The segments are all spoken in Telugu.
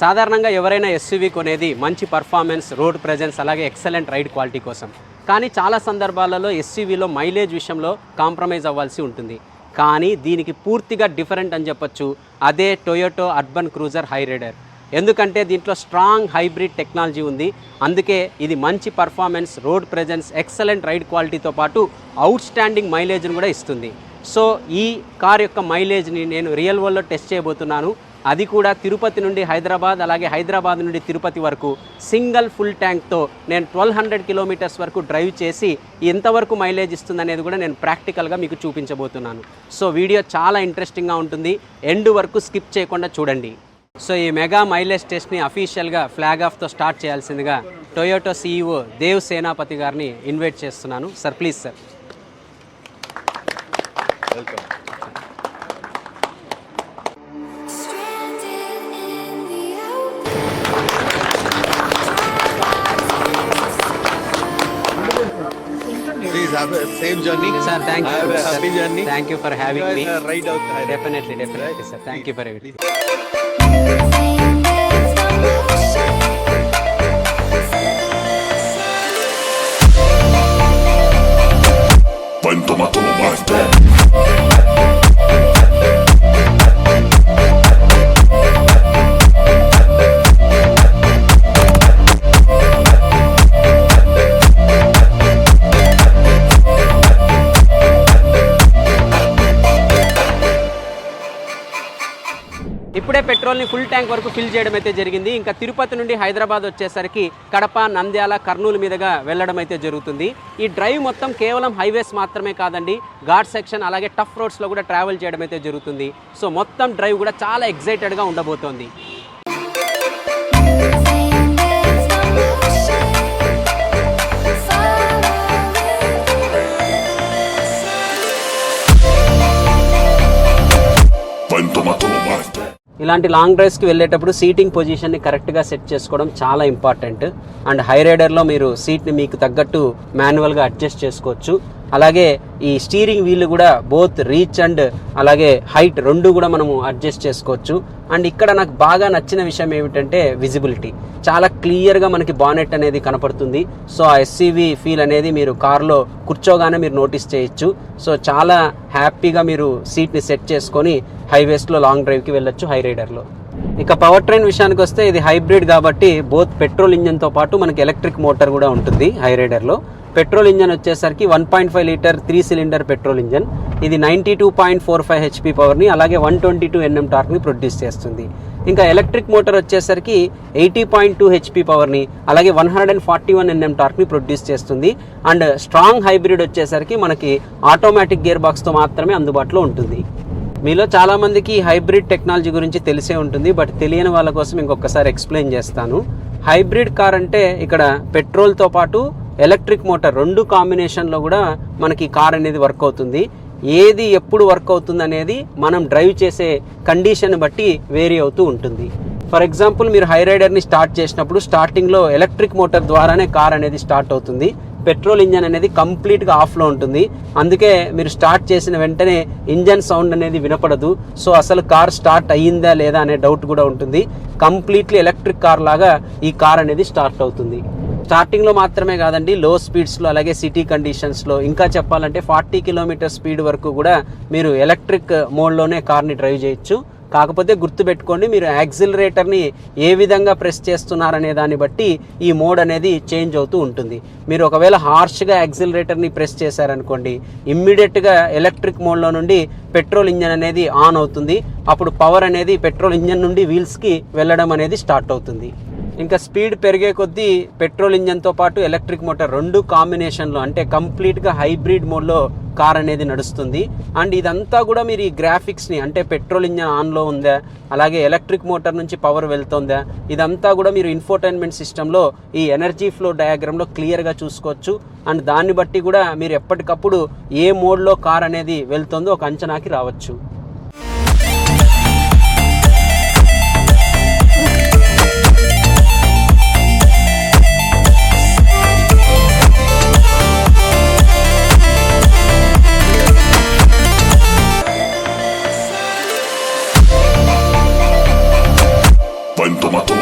సాధారణంగా ఎవరైనా ఎస్యూవీ కొనేది మంచి పర్ఫార్మెన్స్, రోడ్ ప్రెజెన్స్, అలాగే ఎక్సలెంట్ రైడ్ క్వాలిటీ కోసం. కానీ చాలా సందర్భాలలో ఎస్యూవీలో మైలేజ్ విషయంలో కాంప్రమైజ్ అవ్వాల్సి ఉంటుంది. కానీ దీనికి పూర్తిగా డిఫరెంట్ అని చెప్పొచ్చు. అదే Toyota Urban Cruiser Hyryder. ఎందుకంటే దీంట్లో స్ట్రాంగ్ హైబ్రిడ్ టెక్నాలజీ ఉంది. అందుకే ఇది మంచి performance, road presence, excellent ride క్వాలిటీతో పాటు అవుట్ స్టాండింగ్ మైలేజ్ని కూడా ఇస్తుంది. సో ఈ కార్ యొక్క మైలేజ్ని నేను రియల్ వరల్డ్లో టెస్ట్ చేయబోతున్నాను. అది కూడా తిరుపతి నుండి హైదరాబాద్, అలాగే హైదరాబాద్ నుండి తిరుపతి వరకు సింగిల్ ఫుల్ ట్యాంక్తో నేను 1200 కిలోమీటర్స్ వరకు డ్రైవ్ చేసి ఎంతవరకు మైలేజ్ ఇస్తుందనేది కూడా నేను ప్రాక్టికల్గా మీకు చూపించబోతున్నాను. సో వీడియో చాలా ఇంట్రెస్టింగ్గా ఉంటుంది, ఎండ్ వరకు స్కిప్ చేయకుండా చూడండి. సో ఈ మెగా మైలేజ్ టెస్ట్ని అఫీషియల్గా ఫ్లాగ్ ఆఫ్తో స్టార్ట్ చేయాల్సిందిగా టొయోటో CEO దేవ్ సేనాపతి గారిని ఇన్వైట్ చేస్తున్నాను. Sir please sir. Welcome. Please have a safe journey. Sir, thank you. Have a happy journey. Thank you for having me. Ride out. Definitely, sir. Thank you for everything. ఇప్పుడే పెట్రోల్ని ఫుల్ ట్యాంక్ వరకు ఫిల్ చేయడం అయితే జరిగింది. ఇంకా తిరుపతి నుండి హైదరాబాద్ వచ్చేసరికి కడప, నంద్యాల, కర్నూలు మీదుగా వెళ్ళడం అయితే జరుగుతుంది. ఈ డ్రైవ్ మొత్తం కేవలం హైవేస్ మాత్రమే కాదండి, ఘాట్ సెక్షన్ అలాగే టఫ్ రోడ్స్లో కూడా ట్రావెల్ చేయడం అయితే జరుగుతుంది. సో మొత్తం డ్రైవ్ కూడా చాలా ఎక్సైటెడ్గా ఉండబోతోంది. ఇలాంటి లాంగ్ డ్రైవ్స్కి వెళ్ళేటప్పుడు సీటింగ్ పొజిషన్ని కరెక్ట్గా సెట్ చేసుకోవడం చాలా ఇంపార్టెంట్. అండ్ హై రైడర్లో మీరు సీట్ని మీకు తగ్గట్టు మాన్యువల్గా అడ్జస్ట్ చేసుకోవచ్చు. అలాగే ఈ స్టీరింగ్ వీల్ కూడా బోత్ రీచ్ అండ్ అలాగే హైట్ రెండు కూడా మనము అడ్జస్ట్ చేసుకోవచ్చు. అండ్ ఇక్కడ నాకు బాగా నచ్చిన విషయం ఏమిటంటే విజిబిలిటీ. చాలా క్లియర్గా మనకి బానెట్ అనేది కనపడుతుంది. సో ఆ ఎస్యూవీ ఫీల్ అనేది మీరు కార్లో కూర్చోగానే మీరు నోటీస్ చేయొచ్చు. సో చాలా హ్యాపీగా మీరు సీట్ని సెట్ చేసుకొని హైవేస్లో లాంగ్ డ్రైవ్కి వెళ్ళొచ్చు హై రైడర్లో. ఇక పవర్ ట్రైన్ విషయానికి వస్తే ఇది హైబ్రిడ్ కాబట్టి బోత్ పెట్రోల్ ఇంజన్తో పాటు మనకి ఎలక్ట్రిక్ మోటార్ కూడా ఉంటుంది హై రైడర్లో. పెట్రోల్ ఇంజన్ వచ్చేసరికి 1.5 లీటర్ 3 సిలిండర్ పెట్రోల్ ఇంజన్. ఇది 92.45 HP పవర్ని అలాగే 122 Nm టార్క్ని ప్రొడ్యూస్ చేస్తుంది. ఇంకా ఎలక్ట్రిక్ మోటార్ వచ్చేసరికి 80.2 HP పవర్ని అలాగే 141 Nm టార్క్ని ప్రొడ్యూస్ చేస్తుంది. అండ్ స్ట్రాంగ్ హైబ్రిడ్ వచ్చేసరికి మనకి ఆటోమేటిక్ గేర్ బాక్స్తో మాత్రమే అందుబాటులో ఉంటుంది. మీలో చాలామందికి హైబ్రిడ్ టెక్నాలజీ గురించి తెలిసే ఉంటుంది, బట్ తెలియని వాళ్ళ కోసం ఇంకొకసారి ఎక్స్ప్లెయిన్ చేస్తాను. హైబ్రిడ్ కార్ అంటే ఇక్కడ పెట్రోల్తో పాటు ఎలక్ట్రిక్ మోటార్ రెండు కాంబినేషన్లో కూడా మనకి కార్ అనేది వర్క్ అవుతుంది. ఏది ఎప్పుడు వర్క్ అవుతుంది అనేది మనం డ్రైవ్ చేసే కండిషన్ బట్టి వేరీ అవుతూ ఉంటుంది. ఫర్ ఎగ్జాంపుల్ మీరు హై రైడర్ని స్టార్ట్ చేసినప్పుడు స్టార్టింగ్లో ఎలక్ట్రిక్ మోటార్ ద్వారానే కార్ అనేది స్టార్ట్ అవుతుంది. పెట్రోల్ ఇంజన్ అనేది కంప్లీట్గా ఆఫ్లో ఉంటుంది. అందుకే మీరు స్టార్ట్ చేసిన వెంటనే ఇంజన్ సౌండ్ అనేది వినపడదు. సో అసలు కార్ స్టార్ట్ అయ్యిందా లేదా అనే డౌట్ కూడా ఉంటుంది. కంప్లీట్లీ ఎలక్ట్రిక్ కార్ లాగా ఈ కార్ అనేది స్టార్ట్ అవుతుంది. స్టార్టింగ్లో మాత్రమే కాదండి, లో స్పీడ్స్లో అలాగే సిటీ కండిషన్స్లో ఇంకా చెప్పాలంటే 40 కిలోమీటర్ స్పీడ్ వరకు కూడా మీరు ఎలక్ట్రిక్ మోడ్లోనే కార్ని డ్రైవ్ చేయొచ్చు. కాకపోతే గుర్తుపెట్టుకోండి, మీరు యాక్సిలరేటర్ని ఏ విధంగా ప్రెస్ చేస్తున్నారనే దాన్ని బట్టి ఈ మోడ్ అనేది చేంజ్ అవుతూ ఉంటుంది. మీరు ఒకవేళ హార్ష్గా యాక్సిలరేటర్ని ప్రెస్ చేశారనుకోండి, ఇమ్మీడియట్గా ఎలక్ట్రిక్ మోడ్లో నుండి పెట్రోల్ ఇంజన్ అనేది ఆన్ అవుతుంది. అప్పుడు పవర్ అనేది పెట్రోల్ ఇంజన్ నుండి వీల్స్కి వెళ్ళడం అనేది స్టార్ట్ అవుతుంది. ఇంకా స్పీడ్ పెరిగే కొద్దీ పెట్రోల్ ఇంజన్తో పాటు ఎలక్ట్రిక్ మోటార్ రెండు కాంబినేషన్లో అంటే కంప్లీట్గా హైబ్రిడ్ మోడ్లో కార్ అనేది నడుస్తుంది. అండ్ ఇదంతా కూడా మీరు ఈ గ్రాఫిక్స్ని అంటే పెట్రోల్ ఇంజన్ ఆన్లో ఉందా, అలాగే ఎలక్ట్రిక్ మోటార్ నుంచి పవర్ వెళ్తుందా, ఇదంతా కూడా మీరు ఇన్ఫోటైన్మెంట్ సిస్టంలో ఈ ఎనర్జీ ఫ్లో డయాగ్రామ్లో క్లియర్గా చూసుకోవచ్చు. అండ్ దాన్ని బట్టి కూడా మీరు ఎప్పటికప్పుడు ఏ మోడ్లో కార్ అనేది వెళ్తుందో ఒక అంచనాకి రావచ్చు. Cuento mató.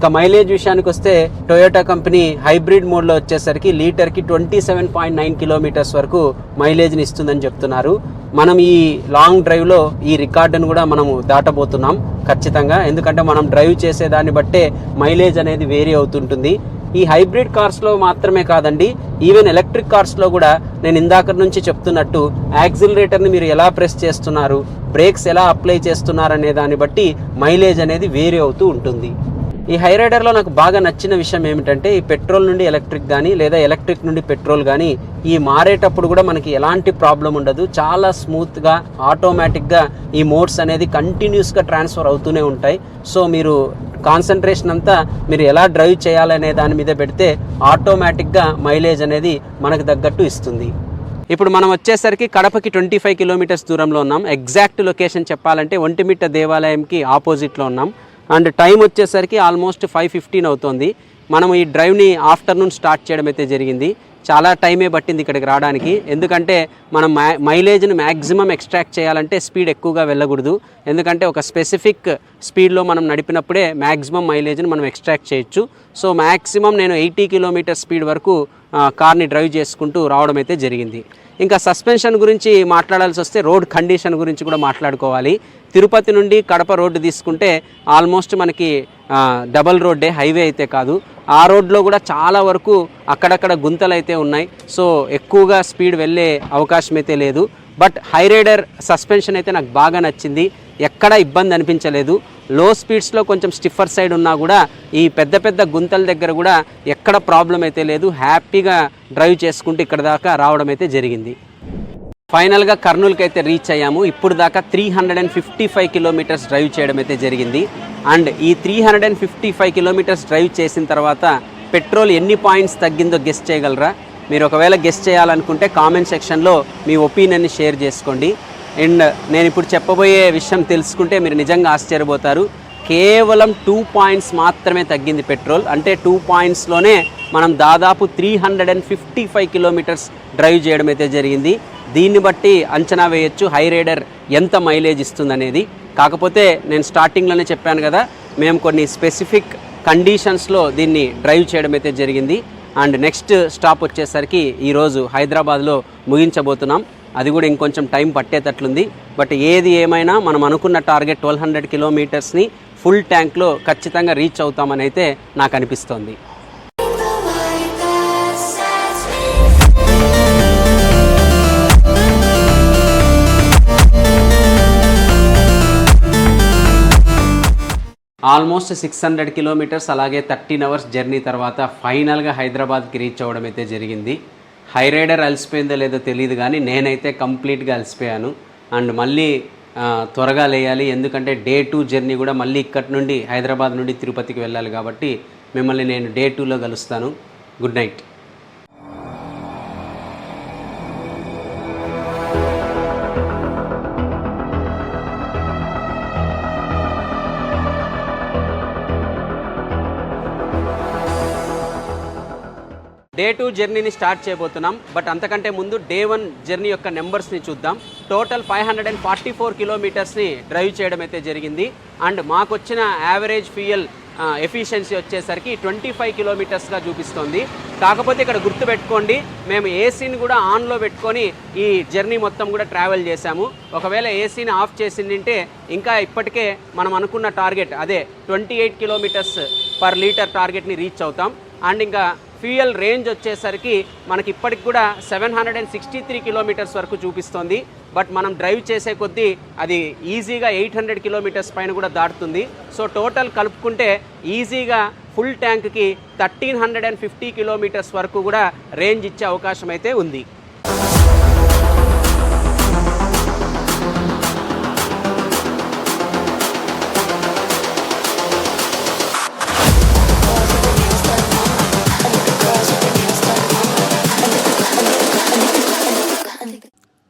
ఇక మైలేజ్ విషయానికి వస్తే టొయోటా కంపెనీ హైబ్రిడ్ మోడ్లో వచ్చేసరికి లీటర్కి 27.9 కిలోమీటర్స్ వరకు మైలేజ్ని ఇస్తుందని చెప్తున్నారు. మనం ఈ లాంగ్ డ్రైవ్లో ఈ రికార్డును కూడా మనము దాటబోతున్నాం ఖచ్చితంగా. ఎందుకంటే మనం డ్రైవ్ చేసే దాన్ని బట్టే మైలేజ్ అనేది వేరీ అవుతుంటుంది. ఈ హైబ్రిడ్ కార్స్లో మాత్రమే కాదండి, ఈవెన్ ఎలక్ట్రిక్ కార్స్లో కూడా నేను ఇందాక నుంచి చెప్తున్నట్టు యాక్సిలరేటర్ని మీరు ఎలా ప్రెస్ చేస్తున్నారు, బ్రేక్స్ ఎలా అప్లై చేస్తున్నారు అనే దాన్ని బట్టి మైలేజ్ అనేది వేరీ అవుతూ ఉంటుంది. ఈ హైరైడర్లో నాకు బాగా నచ్చిన విషయం ఏమిటంటే ఈ పెట్రోల్ నుండి ఎలక్ట్రిక్ కానీ లేదా ఎలక్ట్రిక్ నుండి పెట్రోల్ కానీ ఈ మారేటప్పుడు కూడా మనకి ఎలాంటి ప్రాబ్లం ఉండదు. చాలా స్మూత్గా ఆటోమేటిక్గా ఈ మోడ్స్ అనేది కంటిన్యూస్గా ట్రాన్స్ఫర్ అవుతూనే ఉంటాయి. సో మీరు కాన్సన్ట్రేషన్ అంతా మీరు ఎలా డ్రైవ్ చేయాలనే దాని మీద పెడితే ఆటోమేటిక్గా మైలేజ్ అనేది మనకు తగ్గట్టు ఇస్తుంది. ఇప్పుడు మనం వచ్చేసరికి కడపకి 25 కిలోమీటర్స్ దూరంలో ఉన్నాం. ఎగ్జాక్ట్ లొకేషన్ చెప్పాలంటే ఒంటిమిట్ట దేవాలయంకి ఆపోజిట్లో ఉన్నాం. అండ్ టైం వచ్చేసరికి ఆల్మోస్ట్ 5:15 అవుతుంది. మనం ఈ డ్రైవ్ని ఆఫ్టర్నూన్ స్టార్ట్ చేయడం అయితే జరిగింది. చాలా టైమే పట్టింది ఇక్కడికి రావడానికి. ఎందుకంటే మనం మైలేజ్ని మ్యాక్సిమం ఎక్స్ట్రాక్ట్ చేయాలంటే స్పీడ్ ఎక్కువగా వెళ్ళకూడదు. ఎందుకంటే ఒక స్పెసిఫిక్ స్పీడ్లో మనం నడిపినప్పుడే మ్యాక్సిమం మైలేజ్ని మనం ఎక్స్ట్రాక్ట్ చేయొచ్చు. సో మ్యాక్సిమం నేను 80 కిలోమీటర్ స్పీడ్ వరకు కార్ని డ్రైవ్ చేసుకుంటూ రావడం అయితే జరిగింది. ఇంకా సస్పెన్షన్ గురించి మాట్లాడాల్సి వస్తే రోడ్ కండిషన్ గురించి కూడా మాట్లాడుకోవాలి. తిరుపతి నుండి కడప రోడ్డు తీసుకుంటే ఆల్మోస్ట్ మనకి డబల్ రోడ్డే, హైవే అయితే కాదు. ఆ రోడ్లో కూడా చాలా వరకు అక్కడక్కడ గుంతలు అయితే ఉన్నాయి. సో ఎక్కువగా స్పీడ్ వెళ్ళే అవకాశం అయితే లేదు. బట్ హైరైడర్ సస్పెన్షన్ అయితే నాకు బాగా నచ్చింది. ఎక్కడ ఇబ్బంది అనిపించలేదు. లో స్పీడ్స్లో కొంచెం స్టిఫర్ సైడ్ ఉన్నా కూడా ఈ పెద్ద పెద్ద గుంతల దగ్గర కూడా ఎక్కడ ప్రాబ్లం అయితే లేదు. హ్యాపీగా డ్రైవ్ చేసుకుంటూ ఇక్కడ దాకా రావడం అయితే జరిగింది. ఫైనల్గా కర్నూలుకి అయితే రీచ్ అయ్యాము. ఇప్పుడు దాకా 355 కిలోమీటర్స్ డ్రైవ్ చేయడం అయితే జరిగింది. అండ్ ఈ 355 కిలోమీటర్స్ డ్రైవ్ చేసిన తర్వాత పెట్రోల్ ఎన్ని పాయింట్స్ తగ్గిందో గెస్ చేయగలరా? మీరు ఒకవేళ గెస్ చేయాలనుకుంటే కామెంట్ సెక్షన్లో మీ ఒపీనియన్ని షేర్ చేసుకోండి. అండ్ నేను ఇప్పుడు చెప్పబోయే విషయం తెలుసుకుంటే మీరు నిజంగా ఆశ్చర్యపోతారు. కేవలం 2 పాయింట్స్ మాత్రమే తగ్గింది పెట్రోల్. అంటే 2 పాయింట్స్లోనే మనం దాదాపు 355 కిలోమీటర్స్ డ్రైవ్ చేయడం అయితే జరిగింది. దీన్ని బట్టి అంచనా వేయొచ్చు హైరైడర్ ఎంత మైలేజ్ ఇస్తుందనేది. కాకపోతే నేను స్టార్టింగ్లోనే చెప్పాను కదా, మేము కొన్ని స్పెసిఫిక్ కండిషన్స్లో దీన్ని డ్రైవ్ చేయడం అయితే జరిగింది. అండ్ నెక్స్ట్ స్టాప్ వచ్చేసరికి ఈరోజు హైదరాబాద్లో ముగించబోతున్నాం. అది కూడా ఇంకొంచెం టైం పట్టేటట్లుంది. బట్ ఏది ఏమైనా మనం అనుకున్న టార్గెట్ 1200 కిలోమీటర్స్ని ఫుల్ ట్యాంక్లో ఖచ్చితంగా రీచ్ అవుతామని అయితే నాకు అనిపిస్తోంది. ఆల్మోస్ట్ 600 కిలోమీటర్స్ అలాగే 13 అవర్స్ జర్నీ తర్వాత ఫైనల్గా హైదరాబాద్కి రీచ్ అవ్వడం అయితే జరిగింది. హైరైడర్ అలసిపోయిందో లేదో తెలియదు కానీ నేనైతే కంప్లీట్గా అలసిపోయాను. అండ్ మళ్ళీ త్వరగా లేయాలి, ఎందుకంటే డే 2 జర్నీ కూడా మళ్ళీ ఇక్కడి నుండి హైదరాబాద్ నుండి తిరుపతికి వెళ్ళాలి. కాబట్టి మిమ్మల్ని నేను డే 2లో కలుస్తాను. Good night. డే 2 జర్నీని స్టార్ట్ చేయబోతున్నాం. బట్ అంతకంటే ముందు డే 1 జర్నీ యొక్క నెంబర్స్ని చూద్దాం. టోటల్ 544 కిలోమీటర్స్ని డ్రైవ్ చేయడం అయితే జరిగింది. అండ్ మాకు వచ్చిన యావరేజ్ ఫ్యూయల్ ఎఫిషియన్సీ వచ్చేసరికి 25 కిలోమీటర్స్గా చూపిస్తోంది. కాకపోతే ఇక్కడ గుర్తుపెట్టుకోండి, మేము ఏసీని కూడా ఆన్లో పెట్టుకొని ఈ జర్నీ మొత్తం కూడా ట్రావెల్ చేశాము. ఒకవేళ ఏసీని ఆఫ్ చేసిందంటే ఇంకా ఇప్పటికే మనం అనుకున్న టార్గెట్ అదే 28 కిలోమీటర్స్ పర్ లీటర్ టార్గెట్ని రీచ్ అవుతాం. అండ్ ఇంకా ఫ్యూయల్ రేంజ్ వచ్చేసరికి మనకి ఇప్పటికి కూడా 763 కిలోమీటర్స్ వరకు చూపిస్తోంది. బట్ మనం డ్రైవ్ చేసే కొద్దీ అది ఈజీగా 800 కిలోమీటర్స్ పైన కూడా దాటుతుంది. సో టోటల్ కలుపుకుంటే ఈజీగా ఫుల్ ట్యాంక్కి 1350 కిలోమీటర్స్ వరకు కూడా రేంజ్ ఇచ్చే అవకాశం అయితే ఉంది.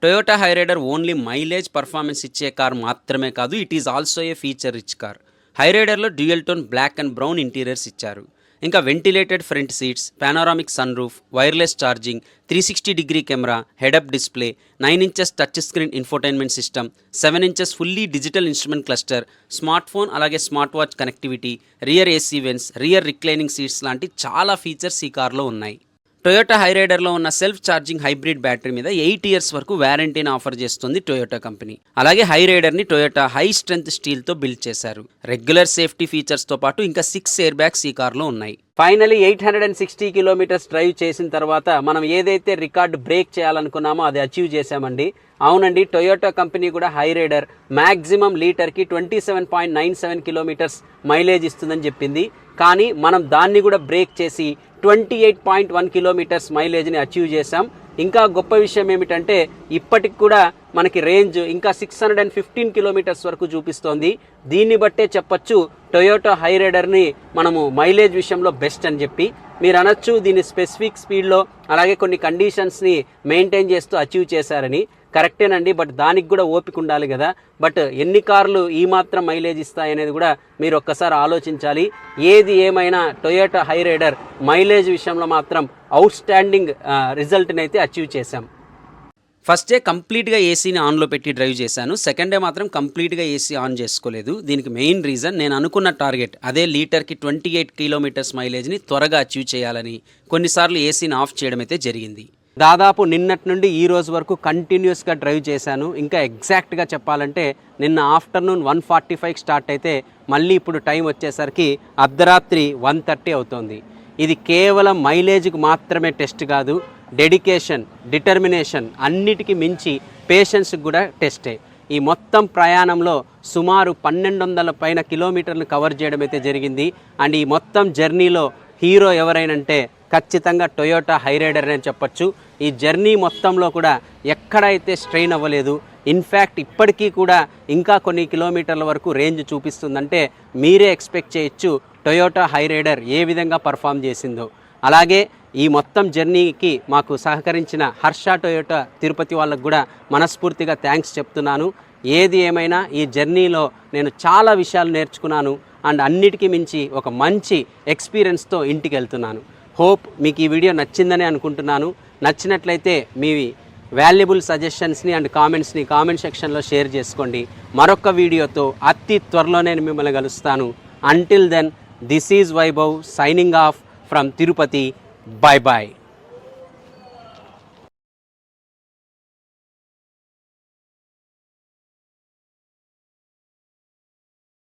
Toyota Hyryder only mileage performance ఇచ్చే కార్ మాత్రమే కాదు, it is also a feature rich car. హైరైడర్లో dual tone black and brown interiors ఇచ్చారు. ఇంకా ventilated front seats, panoramic sunroof, wireless charging, 360-డిగ్రీ camera, head up display, 9 inches touch screen infotainment system, 7 inches fully digital instrument cluster, smartphone అలాగే smart watch connectivity, rear AC vents, rear reclining seats లాంటి చాలా ఫీచర్స్ ఈ కార్లో ఉన్నాయి. టొయోటా హైరైడర్లో ఉన్న సెల్ఫ్ ఛార్జింగ్ హైబ్రిడ్ బ్యాటరీ మీద 8 ఇయర్స్ వరకు వారంటీని ఆఫర్ చేస్తుంది టొయోటా కంపెనీ. అలాగే హైరైడర్ని టొయోటా హై స్ట్రెంత్ స్టీల్తో బిల్డ్ చేశారు. రెగ్యులర్ సేఫ్టీ ఫీచర్స్తో పాటు ఇంకా 6 ఎయిర్ బ్యాగ్స్ ఈ కార్లో ఉన్నాయి. ఫైనలీ 860 కిలోమీటర్స్ డ్రైవ్ చేసిన తర్వాత మనం ఏదైతే రికార్డ్ బ్రేక్ చేయాలనుకున్నామో అది అచీవ్ చేశామండి. అవునండి, టొయోటా కంపెనీ కూడా హైరైడర్ మ్యాక్సిమం లీటర్కి 27.97 కిలోమీటర్స్ మైలేజ్ ఇస్తుందని చెప్పింది. కానీ మనం దాన్ని కూడా బ్రేక్ చేసి 28.1 కిలోమీటర్స్ మైలేజ్ని అచీవ్ చేశాం. ఇంకా గొప్ప విషయం ఏమిటంటే ఇప్పటికి కూడా మనకి రేంజ్ ఇంకా 615 కిలోమీటర్స్ వరకు చూపిస్తోంది. దీన్ని బట్టే చెప్పొచ్చు టొయోటా హైరైడర్ని మనము మైలేజ్ విషయంలో బెస్ట్ అని చెప్పి. మీరు అనొచ్చు దీని స్పెసిఫిక్ స్పీడ్లో అలాగే కొన్ని కండిషన్స్ని మెయింటైన్ చేస్తూ అచీవ్ చేశారని. కరెక్టేనండి, బట్ దానికి కూడా ఓపిక ఉండాలి కదా. బట్ ఎన్ని కార్లు ఈ మాత్రం మైలేజ్ ఇస్తాయనేది కూడా మీరు ఒక్కసారి ఆలోచించాలి. ఏది ఏమైనా టొయోటా హైరైడర్ మైలేజ్ విషయంలో మాత్రం అవుట్ స్టాండింగ్ రిజల్ట్ని అయితే అచీవ్ చేశాం. ఫస్ట్ డే కంప్లీట్గా ఏసీని ఆన్లో పెట్టి డ్రైవ్ చేశాను. సెకండ్ డే మాత్రం కంప్లీట్గా ఏసీ ఆన్ చేసుకోలేదు. దీనికి మెయిన్ రీజన్ నేను అనుకున్న టార్గెట్ అదే లీటర్కి 28 కిలోమీటర్స్ మైలేజ్ని త్వరగా అచీవ్ చేయాలని కొన్నిసార్లు ఏసీని ఆఫ్ చేయడం అయితే జరిగింది. దాదాపు నిన్నటి నుండి ఈ రోజు వరకు కంటిన్యూస్గా డ్రైవ్ చేశాను. ఇంకా ఎగ్జాక్ట్గా చెప్పాలంటే నిన్న ఆఫ్టర్నూన్ 1:45 స్టార్ట్ అయితే మళ్ళీ ఇప్పుడు టైం వచ్చేసరికి అర్ధరాత్రి 1:30 అవుతోంది. ఇది కేవలం మైలేజ్కి మాత్రమే టెస్ట్ కాదు, డెడికేషన్, డిటర్మినేషన్ అన్నిటికీ మించి పేషెన్స్కి కూడా టెస్టే. ఈ మొత్తం ప్రయాణంలో సుమారు 1200 పైన కిలోమీటర్లు కవర్ చేయడం అయితే జరిగింది. అండ్ ఈ మొత్తం జర్నీలో హీరో ఎవరైనంటే ఖచ్చితంగా టొయోటా హైరైడర్ అని చెప్పొచ్చు. ఈ జర్నీ మొత్తంలో కూడా ఎక్కడైతే స్ట్రెయిన్ అవ్వలేదు. ఇన్ఫ్యాక్ట్ ఇప్పటికీ కూడా ఇంకా కొన్ని కిలోమీటర్ల వరకు రేంజ్ చూపిస్తుందంటే మీరే ఎక్స్పెక్ట్ చేయొచ్చు టొయోటా హైరైడర్ ఏ విధంగా పర్ఫామ్ చేసిందో. అలాగే ఈ మొత్తం జర్నీకి మాకు సహకరించిన హర్ష టొయోటా తిరుపతి వాళ్ళకు కూడా మనస్ఫూర్తిగా థ్యాంక్స్ చెప్తున్నాను. ఏది ఏమైనా ఈ జర్నీలో నేను చాలా విషయాలు నేర్చుకున్నాను. అండ్ అన్నిటికీ మించి ఒక మంచి ఎక్స్పీరియన్స్తో ఇంటికి వెళ్తున్నాను. హోప్ మీకు ఈ వీడియో నచ్చిందని అనుకుంటున్నాను. నచ్చినట్లయితే మీ వాల్యుబుల్ సజెషన్స్ని అండ్ కామెంట్స్ని కామెంట్ సెక్షన్లో షేర్ చేసుకోండి. మరొక వీడియోతో అతి త్వరలో నేను మిమ్మల్ని కలుస్తాను. Until then, this is Vaibhav signing off from Tirupati. Bye bye.